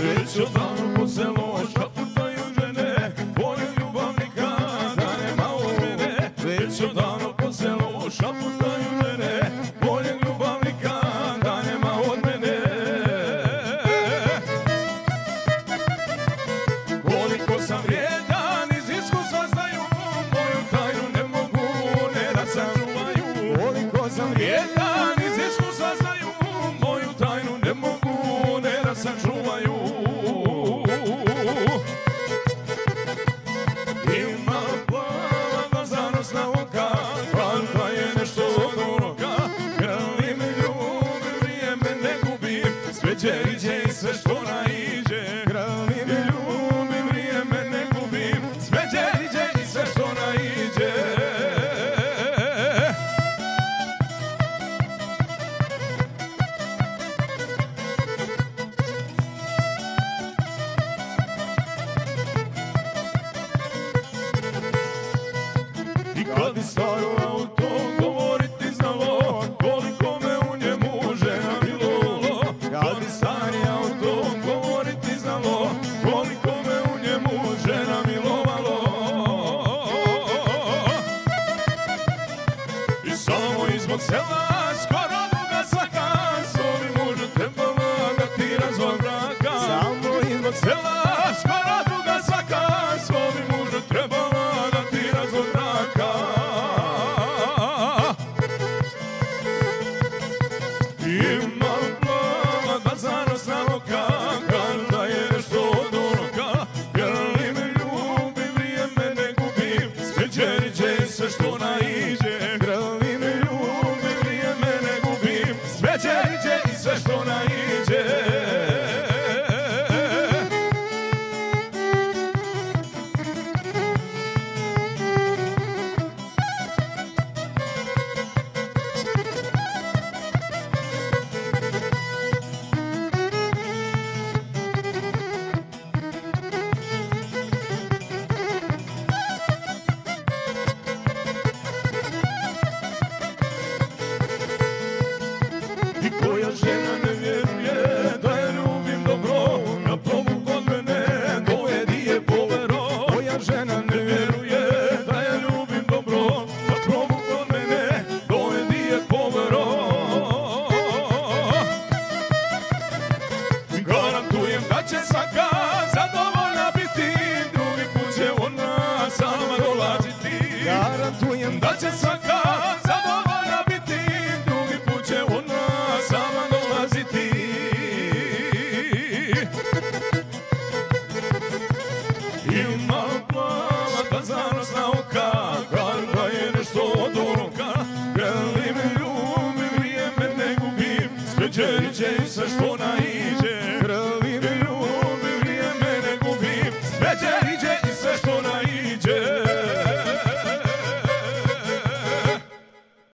Već odavno po selu šaputaju žene, volju ljubavnika da nema od mene. Već odavno po selu šaputaju žene, volju ljubavnika da nema od mene. Koliko sam vrijedan, iz iskustva znaju, moju tajnu ne mogu ne da sačuvaju. Koliko sam vrijedan, iz iskustva znaju, moju tajnu ne mogu ne da sačuvaju. Ima plava zanosna oka, kada je nešto od uroka. Grli me ljubi, vrijeme ne gubim, sve će iđe i sve što naiđe. Grli me ljubi, vrijeme ne gubim, sve će iđe i sve što naiđe. I kad bi staro auto govoriti znalo, koliko me u njemu žena milovalo. Kad bi stari auto govoriti znalo, koliko me u njemu žena milovalo. I samo izbog sela skoro druga svaka, svoj mužu trebala da ti razvoj braka. Samo izbog sela skoro druga svaka, svoj mužu trebala da ti razvoj braka. Ima plava da zanosna oka, kada je nešto od uroka. Grli me ljubi, vrijeme ne gubim, sve će iđe i sve što naiđe. Grli me ljubi, vrijeme ne gubim, sve će iđe i sve što naiđe. I koja žena ne vjeruje da je ljubim dobro, na probu kod mene dovedi je povero. Koja žena ne vjeruje da je ljubim dobro, na probu kod mene dovedi je povero. Garantujem da će svaka zadovoljna biti, drugi put će ona sama dolaziti. Garantujem da će svaka zadovoljna biti, drugi put će ona sama dolaziti. Ima plava da zanosna oka, kada je nešto od uroka. Grli me ljubi, vrijeme ne gubim, sve će iđe i sve što